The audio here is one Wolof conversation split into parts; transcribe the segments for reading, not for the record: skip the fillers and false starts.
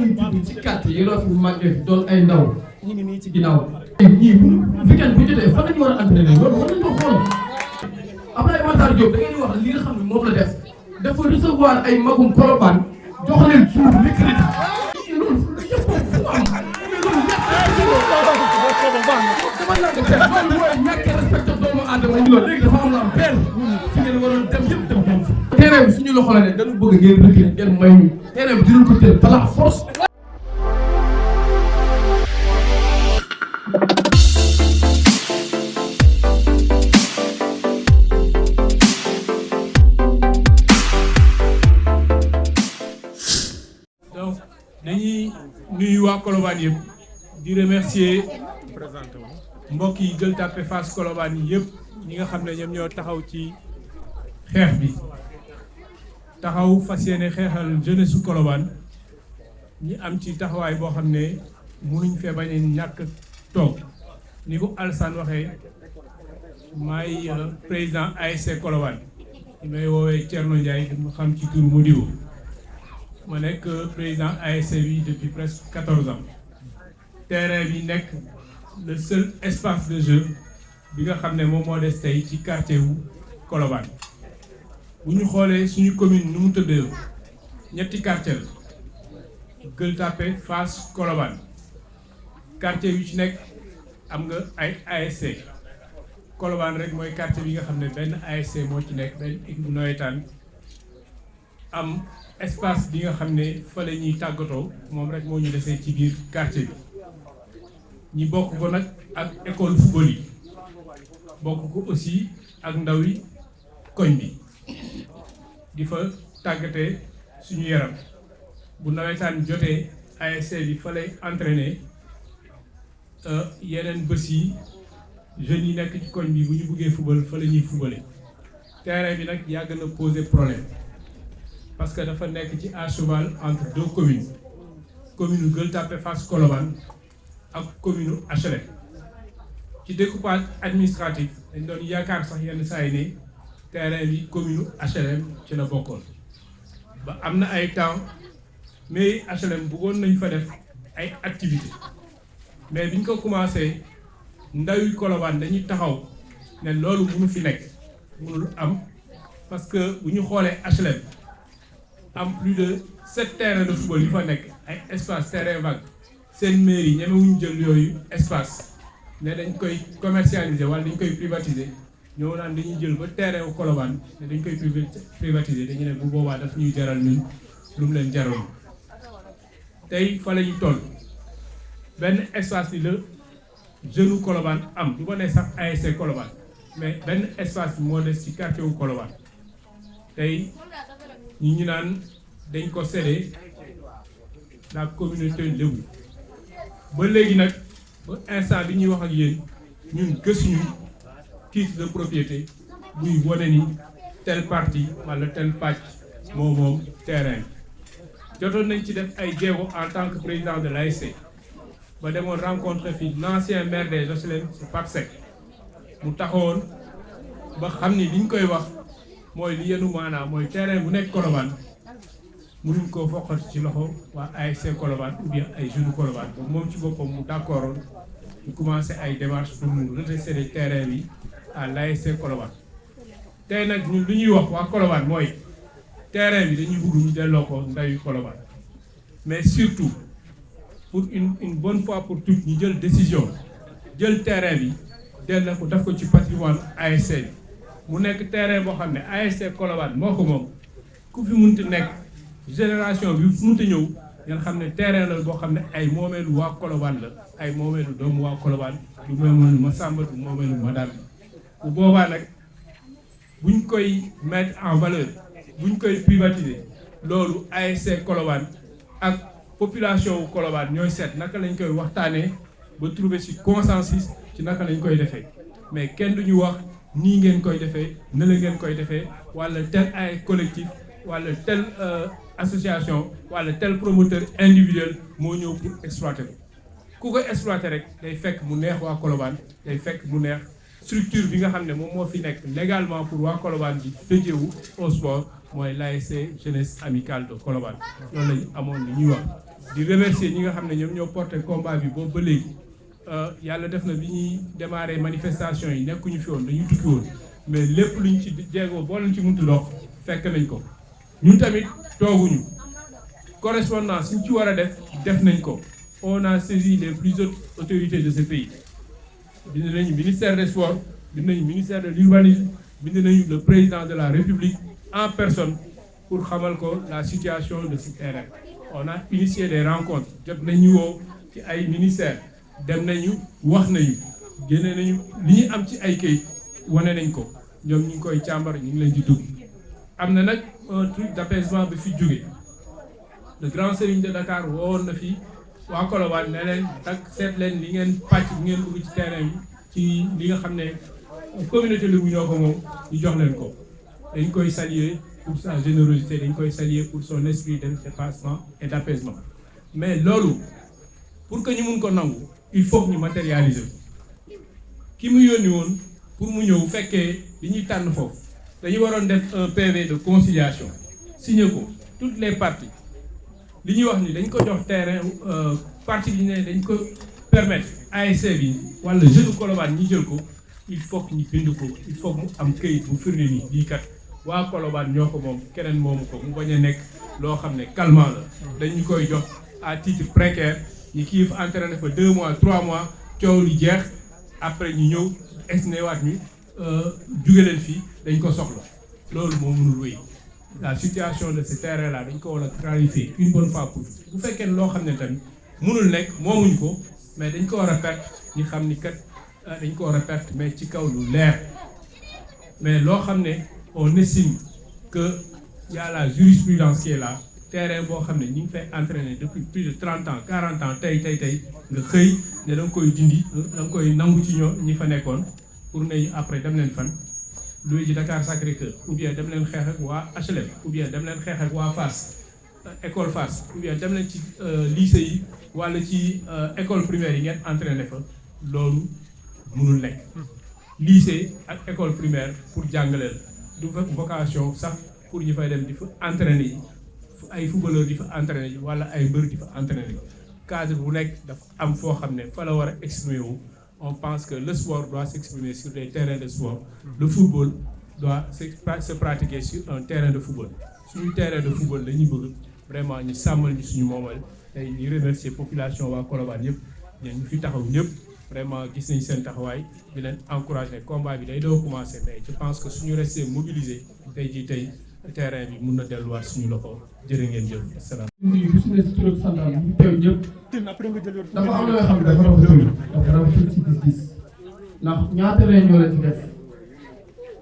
ñuy tudd ci quartier yi loo fi màggee fi doon ay ndaw ñu ngi nii ci ginnaaw. ñii bu weekend bu jotee fan la ñu war a entraîner loolu war nañu ko xool. Abdoulaye Matar Diop da ngeen di wax li nga xam ne moom la def dafa recevoir ay magum Colobane jox leen jour mercredi. loolu yëpp fu am mais loolu loolu mooy ñàkk respecté doomu aadama yi loolu léegi dafa am lu am benn fi ngeen waroon dem yëpp dem moom fi. terrain bi suñu loxo la ne dañu bëgg ngeen reculer ngeen may ñu terrain bi dinañ ko teel par la force. donc dañuy nuyu waa Colobane yëpp di remercier mbokk yi Gueule Tapée Fass Colobane yi yëpp ñi nga xam ne ñoom ñoo taxaw ci xeex bi taxaw fas yéene xeexal jeunesse su Colobane ñi am ci taxawaay boo xam ne mënuñ fee bañ a ñàkk toog ni ko Alassane waxee maay président ASC Colobane ñi may woowee Thierno Ndiaye mu xam ci tur Modibo ma nekk président ASC bi depuis presque 14 ans terrain bi nekk le seul espace de jeu bi nga xam ne moom moo des tey ci quartier wu Colobane bu ñu xoolee suñu commune nu mu tëddee ñetti quartier la Gueule Tapée Fass Colobane quartier yu ci nekk am nga ay ASC Colobane rek mooy quartier bi nga xam ne benn ASC moo ci nekk benn équipe bu nawetaan am espace bi nga xam ne fa la ñuy tàggatoo moom rek moo ñu desee ci biir quartier bi ñi bokk ko nag ak école football yi bokk ko aussi ak ndaw yi koñ bi di fa tàggatee suñu yaram bu nawetaan jotee ASC bi fa lay entraîner yeneen bés yi jeunes yi nekk ci koñ bi bu ñu buggee football fa la ñuy footballé terrain bi nag yàgg na poser problème parce que dafa nekk ci à cheval entre deux communes commune Gueule Tapée Fass Colobane ak commune HLM ci découpage administratif dañ doon yaakaar sax yenn saa yi ne terrain bi commune HLM ci la bokkoon ba am na ay temps mais HLM bëggoon nañ fa def ay activités mais biñ ko commencé ndawi Colobane dañuy taxaw ne loolu mënu fi nekk mënul am parce que bu ñu xoolee HLM am plus de 7 terrains de football yu fa nekk ay espace terrain vague seen mairie ñemewuñu jël yooyu espace ne dañ koy commercialiser wala dañ koy privatiser ñoo naan dañuy jël ba terrain wu Colobane ne dañ koy privatiser dañu ne bu boobaa daf ñuy jaral ñun lu mu leen jaral tey fa la ñu toll benn espace bi la jeune Colobane am du ma ne sax ASC Colobane mais benn espace bi moo des ci quartier wu Colobane tey ñu naan dañ ko cédé la communauté lébu ba léegi nag ba instant bi ñuy wax ak yéen ñun gësuñu titre de propriété buy wane ni tel parti wala tel pàcc moom terrain jotoon nañ ci def ay jéego en tant que président de l'ASC ba demoon rencontre fii l'ancien maire des HLM c'est Pape Seck mu taxawoon ba xam ni liñ koy wax mooy li yenu maanaam mooy terrain bu nekk Colobane mënuñ koo foqati ci loxo waa ASC Colobane ou bien ay jeunes Colobane donc moom ci boppam mu d'accordoon ñu commencé ay démarches pour mu redresser terrain bi à l'ASC Colobane tey nag ñun lu ñuy wax waa Colobane mooy terrain bi dañuy bëgg ñu delloo ko ndayu Colobane mais surtout pour une bonne fois pour toutes ñu jël décision jël terrain bi delloo ko def ko ci patrimoine ASC bi mu nekk terrain boo xam ne ASC Colobane moo ko moom ku fi munti nekk génération bi fu munti ñëw ngeen xam ne terrain la boo xam ne ay moomeelu waa Colobane la ay moomeelu doomu waa Colobane du moomeelu ma Samba du moomeelu ma Dame bu boobaa nag buñ koy mettre en valeur buñ koy privatiser loolu ASC Colobane ak population wu Colobane ñooy seet naka lañ koy waxtaanee ba trouver ci consensus ci naka lañ koy defee mais kenn duñu wax nii ngeen koy defee ne la ngeen koy defee wala tel ay collectif wala tel association wala tel promoteur individuel moo ñëw pour exploiter ko ku ko exploiter rek day fekk mu neex waa Colobane day fekk mu neex structure bi nga xam ne moom moo fi nekk légalement pour waa Colobane bi tëjewu au sport mooy l'ASC jeunesse amicale de Colobane loolu lañu amoon li ñuy wax di remercier ñi nga xam ne ñoom ñoo porté combat bi boobu ba léegi yàlla def na bi ñuy démarrer manifestation yi nekkuñu fi woon dañuy tukki woon mais lépp luñ ci jéego boo leen ci muntu dox fekk nañ ko ñun tamit tooguñu correspondance suñ ci war a def nañ ko. On a saisi les plus hautes autorités de ce pays. Bind nañu ministère des sports, bind nañu ministère de l'urbanisme, bind nañu le président de la République en personne pour xamal ko la situation de ce terrain. On a initié des rencontres, jot nañu woo ci ay ministères, dem nañu wax nañu génne nañu li ñu am ci ay kayit wane nañ ko ñoom ñu ngi koy càmbar ñu ngi leen di dugg. am na nag un truc d'apaisement bi fi jóge le grand serigne de Dakar woon na fi. waa Colobane ne leen tak seet leen li ngeen pàcc bi ngeen dugg ci terrain bi ci li nga xam ne communauté Lébu ñoo ko moom ñu jox leen ko dañ koy saluer pour sa générosité dañ koy saluer pour son esprit de dépassement et d'apaisement mais loolu pour que ñu mun ko nangu il faut que ñu matérialiser ki mu yónni woon pour mu ñëw fekkee li ñuy tànn foofu dañu waroon def un PV de conciliation signé ko toutes les parties li ñuy wax ni dañ ko jox terrain partie bi ne dañ ko permettre ASC bi wala jeune Colobane ñi jël ko il faut que ñu bind ko il faut que mu am këyit bu firnde ni lii kat waa Colobane ñoo ko moom keneen moomu ko mu bañ a nekk loo xam ne calmant la dañu koy jox à titre précaire ñi kii fa entraîné fa 2 mois 3 mois coow li jeex après ñu ñëw exnewaat ñu jóge leen fii dañ ko soxla loolu moo mënul wéy. La situation de ce terrain là dañ ko war a clarifier une bonne fois pour bu fekkee loo xam ne tamit mënul nekk moomuñ ko mais dañ ko war a perte ñu xam ni kat dañ ko war a perte mais ci kaw lu leer mais loo xam ne on estime que y a la jurisprudence qui est là terrain boo xam ne ñu ngi fay entraîner depuis plus de 30 ans 40 ans tey nga xëy ne da nga koy dindi da nga koy nangu ci ñi fa nekkoon pour ne après dem leen fan. Louis ji Dakar Sacré-Cœur ou bien dem leen xeex ak waa HLM ou bien dem leen xeex ak waa Fass école Fass ou bien dem leen ci lycée yi wala ci école primaire yi ngeen entraîné fa loolu mënul nekk. Lycée ak école primaire pour jàngale la du fekk vocation sax pour ñu fay dem di fa entraîné yi ay footballeur di fa entraîné yi wala ay mbër di fa entraîné yi cadre bu nekk dafa am foo xam ne fa la war a exprimer wu. On pense que le sport doit s'exprimer sur des terrains de sport. Le football doit se pratiquer sur un terrain de football. Sur un terrain de football, nous voulons vraiment nous sàmmal ñu suñu moomal et ñu remercier population waa Colobane yëpp ñu fi taxaw ñëpp vraiment gis nañ seen taxawaay di leen encourager combat bi day doo commencer mais je pense que suñu resté mobilisé tey terrain bi mun na delluwaat suñu loxo jërë ngeen jëf asalaam. ñu suñu si tur ak santam ñu teew ñëpp dafa am loo xam ne dafa rafetlu ci gis-gis ndax ñaata réunion lañ ci def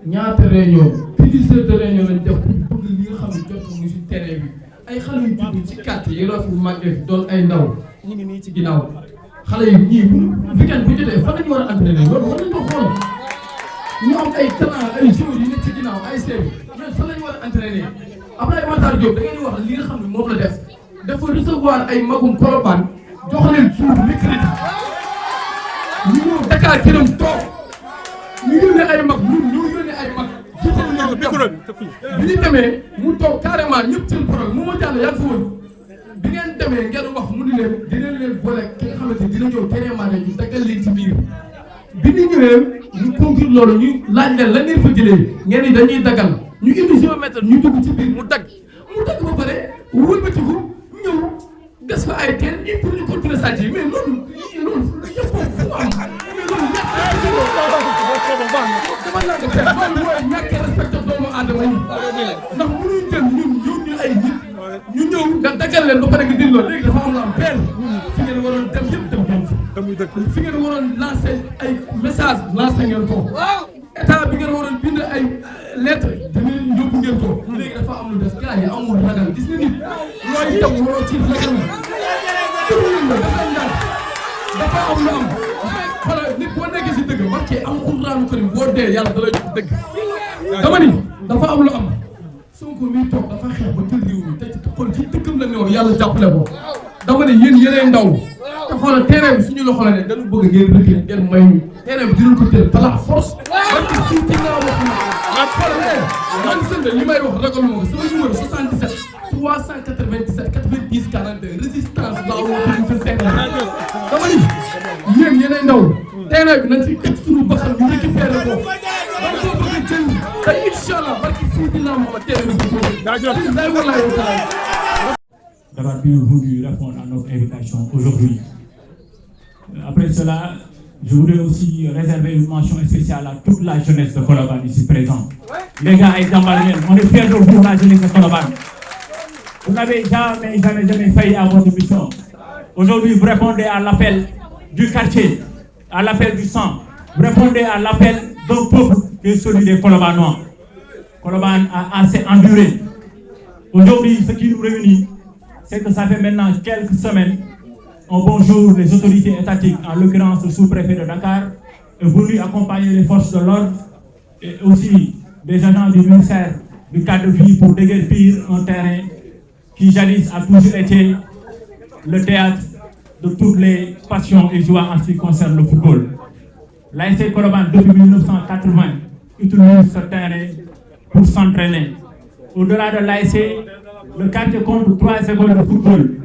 ñaata réunion plusieurs de réunion lañ def pour bëgg li nga xam ne jot mu si terrain bi ay xale yu judd ci quartier yi rafetlu màggee doon ay ndaw ñu ngi nii ci ginnaaw xale yi ñii bu weekend bu jotee fan la ñu war a entraîner loolu war nañ ko xool ñu am ay talent ay joueurs yi nekk ci ginnaaw ay seebi ñoom fan la ñu war a entraîner Abdoulaye Matar Diop da ngeen di wax li nga xam ne moom la def dafa recevoir ay magum Colobane jox leen jour mercredi ñu ñëw Dakar këram toog ñu yónnee ay mag ñu yónnee ay mag jiital leen bi ñu demee mu toog carrément ñëpp seen problème mu ma jàll yaa fa woon bi ngeen demee ngeen wax mu ni leen dinañ leen boole ki nga xamante dina ñëw carrément ne ñu daggal leen ci biir bi ñu ñëwee ñu conclure loolu ñu laaj leen la ngeen fa jëlee ngeen ni dañuy daggal ñu indi géomètre ñu dugg ci biir mu dagg ba pare wëlbatiku ñëw gas fa ay teen ñi pour ñu continuer sàcc yi mais loolu yëpp fu am mais loolu mooy ñàkk respecté doomu aadama yi ndax mënuñ jël ñun yónni ay nit ñu ñëw nga daggal leen ba pare nga dindi loolu léegi dafa am lu am benn fi ngeen waroon dem yëpp dem fi ngeen waroon lancé ay message lancé ngeen ko état bi ngeen waroon bind ay lettre dinañ yóbbu ngeen ko léegi dafa am lu des gars yi amul ragal gis nga nit looy dem waroo ci ragal dafa am lu am xoolal nit boo nekkee si dëgg war cee am Alxuraanu Karim boo dee yàlla da lay jox dëgg dama ni dafa am lu am Sonko mi toog dafa xeex ba jël réew mi te xool ci dëkkam la ne woon yàlla jàppale ko dama ne yéen yeneen ndaw te xoolal terrain bi suñu loxo la ne dañu bëgg ngeen reculer ngeen may ñu terrain bi dinañ ko teel par la force parce que suuf si naa wax na xoolal man sënd li may wax ragal moo ko sama numéro 77 397 90 42 résistance allah pour seen terrain dama ni yéen yéenay ndaw terrain bi nañ ci teg suñu baxal ñu récupéré ko dañ ko bëgg a jël te incha allah barki Seydina Mohamed terrain bi ko day wallaay d'avoir bien voulu répondre à notre invitation aujourd'hui. Après cela, je voudrais aussi réserver une mention spéciale à toute la jeunesse de Colobane ici présente. Les gars et Dambalien, on est fiers de vous, la jeunesse de Colobane. Vous n'avez jamais failli à votre mission. Aujourd'hui, vous répondez à l'appel du quartier, à l'appel du sang. Vous répondez à l'appel d'un peuple qui est celui des Colobanois. Colobane a assez enduré. Aujourd'hui, ce qui nous réunit, c'est que ça fait maintenant quelques semaines, un bonjour, les autorités étatiques, en l'occurrence le sous-préfet de Dakar, est venu accompagner les forces de l'ordre et aussi des agents du ministère du cadre de vie pour déguerpir un terrain qui jadis a toujours été le théâtre de toutes les passions et joies en ce qui concerne le football. L'ASC Colobane, depuis 1980, utilise ce terrain pour s'entraîner. Au-delà de l'ASC, le quartier compte 3 écoles de football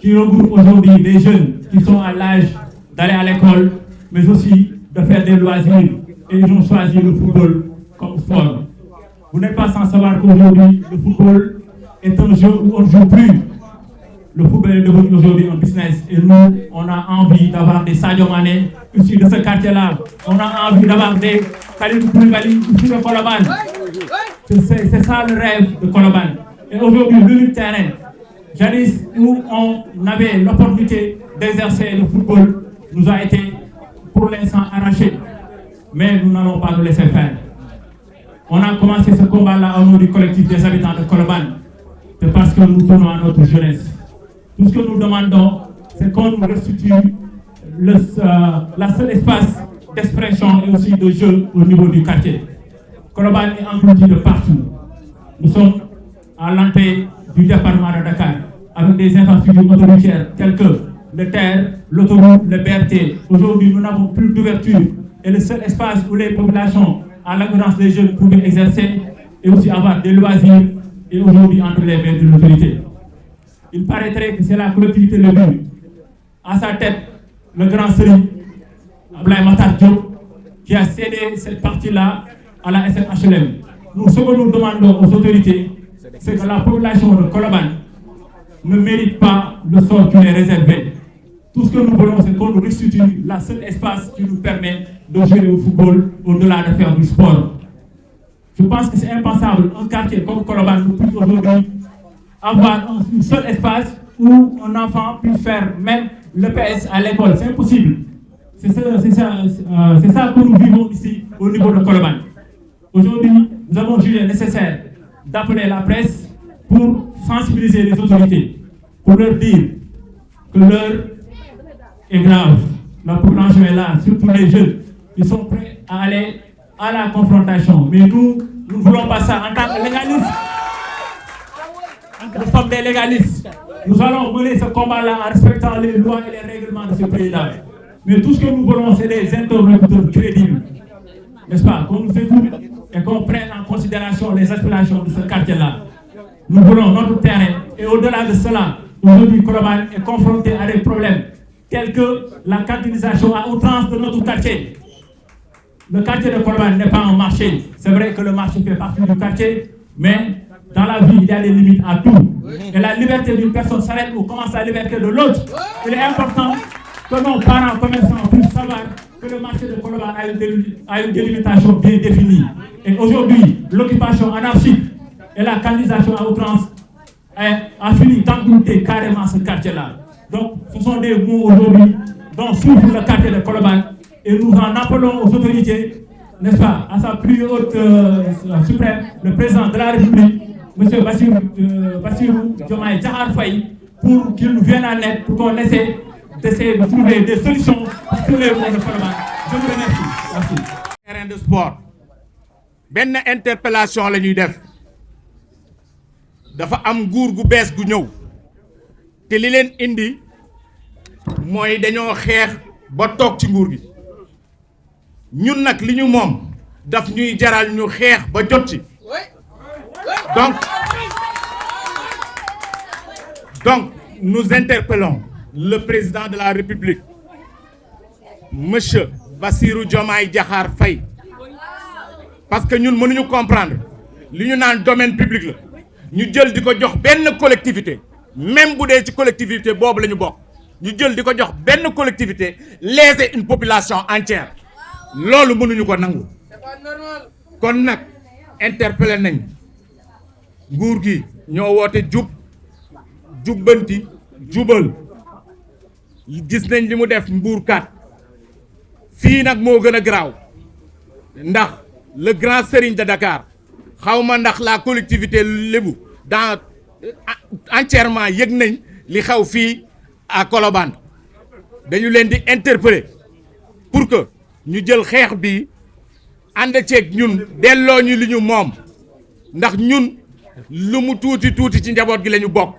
qui regroupent aujourd'hui des jeunes qui sont à l'âge d'aller à l'école, mais aussi de faire des loisirs. Et ils ont choisi le football comme sport. Vous n'êtes pas sans savoir qu'aujourd'hui, le football est un jeu où on ne joue plus. Le football est devenu aujourd'hui un business. Et nous, on a envie d'avoir des Sadio Mané issus de ce quartier-là. On a envie d'avoir des Khalidou Koulibaly issus de Colobane. C'est ça le rêve de Colobane. Et aujourd'hui, le terrain, jadis où on avait l'opportunité d'exercer le football, nous a été pour l'instant arraché. Mais nous n'allons pas nous laisser faire. On a commencé ce combat-là au nom du collectif des habitants de Colobane. C'est parce que nous tenons à notre jeunesse. Tout ce que nous demandons, c'est qu'on nous restitue la seule espace d'expression et aussi de jeu au niveau du quartier. Colobane est englouti de partout. Nous sommes à l'entrée du département de Dakar, avec des infrastructures autoroutières telles que le TER, l'autoroute, le BRT. Aujourd'hui, nous n'avons plus d'ouverture et le seul espace où les populations, en l'occurrence des jeunes, pouvaient exercer et aussi avoir des loisirs et aujourd'hui entre les mains de l'autorité. Il paraîtrait que c'est la collectivité locale, à sa tête, le grand Serigne Abdoulaye Matar Diop, qui a cédé cette partie-là à la SNHLM. Nous, ce que nous demandons aux autorités, c'est que la population de Colobane ne mérite pas le sort qui est réservé. Tout ce que nous voulons, c'est qu'on nous restitue la seule espace qui nous permet de jouer au football au-delà de faire du sport. Je pense que c'est impensable, un quartier comme Colobane nous puisse aujourd'hui avoir un seul espace où un enfant puisse faire même le PS à l'école. C'est impossible. C'est ça que nous vivons ici au niveau de Colobane. Aujourd'hui, nous avons jugé nécessaire d'appeler la presse pour sensibiliser les autorités, pour leur dire que l'heure est grave. La population est là, surtout les jeunes. Ils sont prêts à aller à la confrontation. Mais nous ne voulons pas ça en tant que légalistes. Nous sommes des légalistes. Nous allons mener ce combat-là en respectant les lois et les règlements de ce pays-là. Mais tout ce que nous voulons, c'est des interlocuteurs crédibles. N'est-ce pas? Qu'on nous écoute et qu'on prenne en considération les aspirations de ce quartier-là. Nous voulons notre terrain. Et au-delà de cela, aujourd'hui, Colobane est confronté à des problèmes tels que la cantonisation à outrance de notre quartier. Le quartier de Colobane n'est pas un marché. C'est vrai que le marché fait partie du quartier, mais dans la vie, il y a des limites à tout. Et la liberté d'une personne s'arrête où commence la liberté de l'autre. Il est important que nos parents commerçants puissent savoir que le marché de Colobane a une délimitation bien définie. Et aujourd'hui, l'occupation anarchique et la canalisation à outrance a fini d'engloutir carrément ce quartier-là. Donc, ce sont des mots aujourd'hui dont souffre le quartier de Colobane. Et nous en appelons aux autorités, n'est-ce pas, à sa plus haute suprême, le président de la République, M. Bassirou Diomaye Diakhar Faye, pour qu'il nous vienne en aide, pour qu'on essaie d'essayer de trouver des solutions pour tous les mots de Colobane. Je vous remercie. Merci. Terrain de sport. Benn interpellation la ñuy def. Dafa am nguur gu bees gu ñëw. Te li leen indi mooy dañoo xeex ba toog ci nguur gi. Ñun nag li ñu moom daf ñuy jaral ñu xeex ba jot ci. Donc nous interpellons le président de la République monsieur Bassirou Diomaye Diakhar Faye parce que ñun mënuñu comprendre li ñu naan domaine public la ñu jël di ko jox benn collectivité même bu dee ci collectivité boobu la ñu bokk ñu jël di ko jox benn collectivité léser une population entière loolu mënuñu ko nangu kon nag interpellé nañ nguur gi ñoo woote jubbanti jubal gis nañ li mu def Mbourkat fii nag moo gën a garaaw ndax le grand serigne de Dakar xawma ndax la collectivité lébu dans entièrement yëg nañ li xew fii à Colobane dañu leen di interpeller pour que ñu jël xeex bi ànd ceeg ñun delloo ñu li ñu moom ndax ñun lu mu tuuti ci njaboot gi la ñu bokk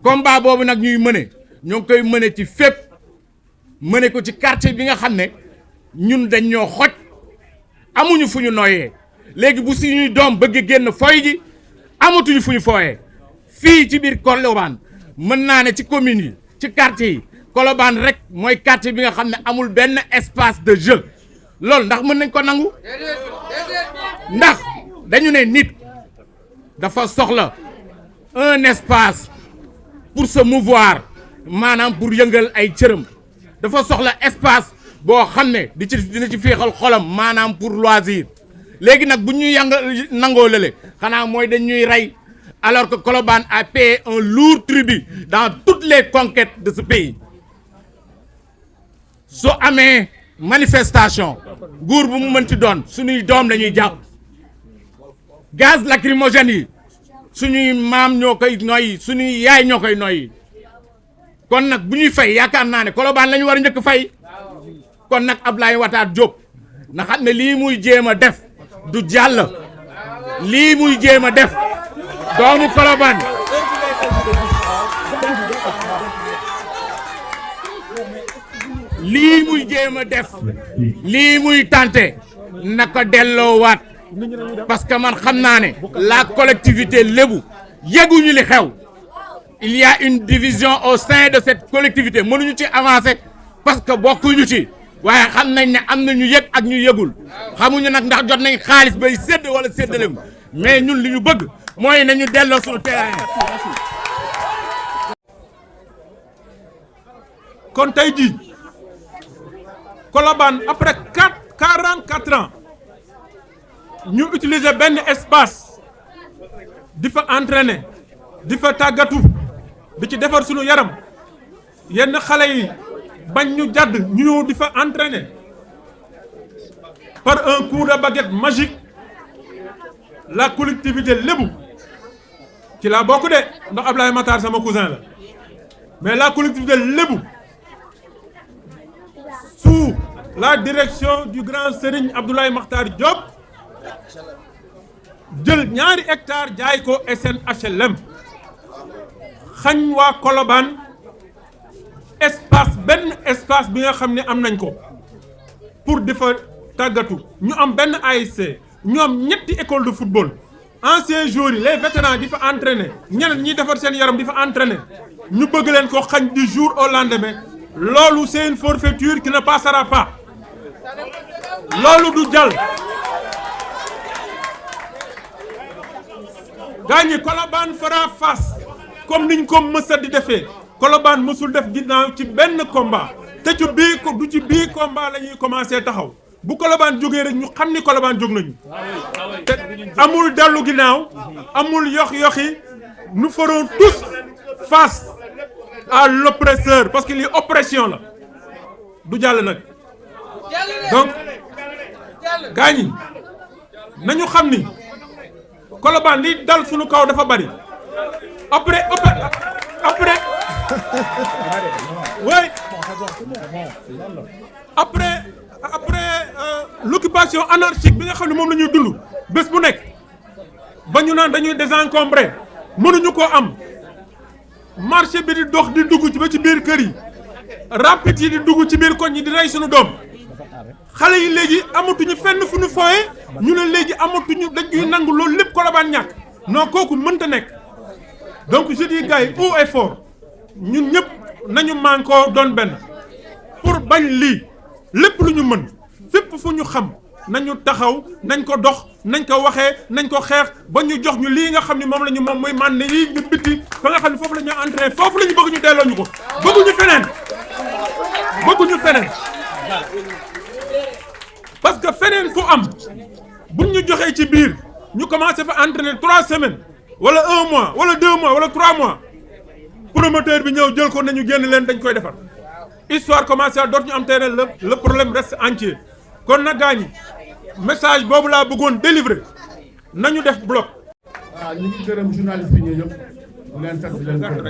combat boobu nag ñuy mëne ñoo ngi koy mëne ci fépp mëne ko ci quartier bi nga xam ne ñun dañ ñoo xoj amuñu fu ñu noyyee léegi bu suñuy doom bëgg génn foy ji amatuñu fu ñu fooyee fii ci biir Colobane mën naa ne ci communes yi ci quartier yi Colobane rek mooy quartier bi nga xam ne amul benn espace de jeu loolu ndax mën nañ ko nangu ndax dañu ne nit dafa soxla un espace pour se mouvoir maanaam pour yëngal ay cërëm dafa soxla espace boo xam ne dina ci féexal xolam maanaam pour loisir léegi nag bu ñuy nangoo lële xanaa mooy dañuy rey alors que Colobane a payé un lourd tribut dans toutes les conquêtes de ce pays su amee manifestation nguur bu mu mënti doon suñuy doom lañuy jàpp gaz lacrymogène yi suñuy maam ñoo koy noyyi suñuy yaay ñoo koy noyyi kon nag bu ñuy fay yaakaar naa ne Colobane la ñu war a njëkk fay kon nag Abdoulaye Wataat Diop na xam ne lii muy jéem a def du jàll lii muy jéem a def doomu Colobane lii muy jéem a def lii muy tànte na ko delloowaat parce que man xam naa ne la collectivité lébu yëguñu li xew il y a une division au sein de cette collectivité mënuñu ci avancer parce que bokkuñu ci waaye xam nañ ne am na ñu yëg ak ñu yëgul xamuñu nag ndax jot nañ xaalis bay sédd wala séddalewu mais ñun li ñu bëgg mooy nañu delloo suñu terrain. kon tey jii Colobane après 44 ans ñu utiliser benn espace di fa entraîner di fa tàggatu di ci defar sunu yaram yenn xale yi bañ ñu jàdd ñu ñëw di fa entraîner par un coup de baguette magique la collectivité lébu ci laa bokk de ndax Ablaye Matar sama cousin la mais la collectivité lébu sous la direction du grand Serigne Abdoulaye Makhtar Diop jël ñaari hectares jaay ko SNHLM xañ waa Colobane benn espace bi nga xam ne am nañ ko pour di fa tàggatu ñu am benn ASC ñu am ñetti école de football anciens joueurs yi les vétérans di fa entraîner ñeneen ñiy defar seen yaram di fa entraîner ñu bëgg leen ko xañ du jour au lendemain loolu c'est une forfaiture qui ne passera pas loolu du jàll. gaa ñi Colobane fera face comme niñ ko mësa di defee Colobane mësul def ginnaaw ci benn combat te ci bii combat la ñuy commencé taxaw bu Colobane jógee rek ñu xam ni Colobane jóg nañu te amul dellu ginnaaw amul yox-yoxi nous ferons tous face à l'oppresseur parce que lii oppression la du jàll nag donc gaa ñi nañu xam ni Colobane li dal suñu kaw dafa bari après oui après l'occupation anarchique bi nga xam ne moom la ñuy dund bés bu nekk ba ñu naan dañuy désencombrer mënuñu koo am marché bi di dox di dugg ci ba ci biir kër yi rapide yi di dugg ci biir koñ yi di rey suñu doom xale yi léegi amatuñu fenn fu ñu fooye ñu ne léegi amatuñu dañuy nangu loolu lépp Colobane ñàkk non kooku mënta nekk donc je dis gars yi haut et fort ñun ñëpp nañu mànkoo doon benn pour bañ lii lépp lu ñu mën fépp fu ñu xam nañu taxaw nañ ko dox nañ ko waxee nañ ko xeex ba ñu jox ñu lii nga xam ne moom la ñu moom muy man ne yii ñu bitti fa nga xam ne foofu la ñu entraîné foofu la ñu bëgg ñu delloo ñu ko bëgguñu feneen parce que feneen fu am buñ ñu joxee ci biir ñu commencé fa entraîner 3 semaines wala 1 mois wala 2 mois wala 3 mois promoteur bi ñëw jël ko nañu génn leen dañ koy defar histoire commencé à doot ñu am terrain le problème reste entier kon nag gaañi message boobu laa bëggoon délivrer nañu def bloc. waaw ñu ngi gërëm journaliste bi ñëw ñëpp bu leen sant leen gërëm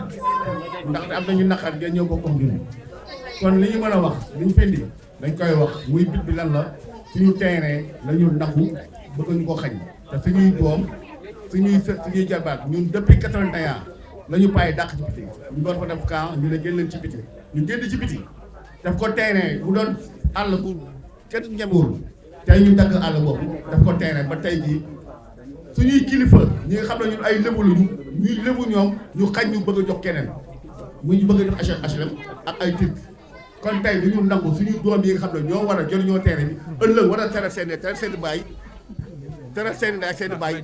ndaxte am nañu naqar ngeen ñëw bokk ak ñun kon li ñu mën a wax li ñu fendi dañ koy wax muy bit bi lan la suñu terrain la ñu nangu bëgg ñu ko xañ te suñuy doom suñuy jarbaat ñun depuis 81 la ñu bàyyi dàq ci biti ñu doon fa def camp ñu ne génn leen ci biti ñu génn ci biti daf ko terrain bu doon àll bu kenn ñemewul tey ñu dagg àll boobu daf ko terrain ba tey jii suñuy kilifa ñi nga xam ne ñun ay lébu lañu ñuy lébu ñoom ñu xañ ñu bëgg a jox keneen muy ñu bëgg a jox HLM ak ay tir kon tey du ñu nangu suñu doom yi nga xam ne ñoo war a jël ñoo terrain bi ëllëg war a tere seen baay tere seen ndey ak seen baay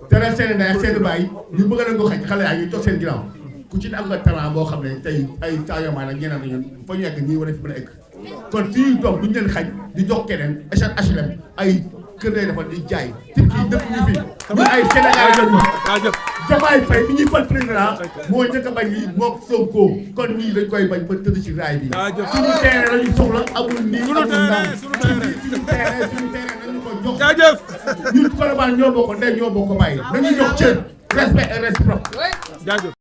tere seen ndey ak seen baay ñu bëgg leen ko xañ xale yaa ñu toog seen ginnaaw ku ci ne am nga talent boo xam ne tey ay taayomaa nag ñeneen ñun fa ñu egg ñii war a fi mën a egg kon suñuy doom duñu leen xañ di jox keneen HLM ay kër lay dafa di jaay tip kii dëkk ñu fi ñu ay Sénégal lañu Diomaye Faye bi ñuy fal président moo njëkk a bañ yi moo Sonko kon ñii dañ koy bañ ba tëdd ci raay bi suñu terrain lañu soxla amul nii amul ndam suñu terrain nañu ko jox ñun Colobane ñoo bokk ndey ñoo bokk bàyyi nañu jox cër respect et réciproque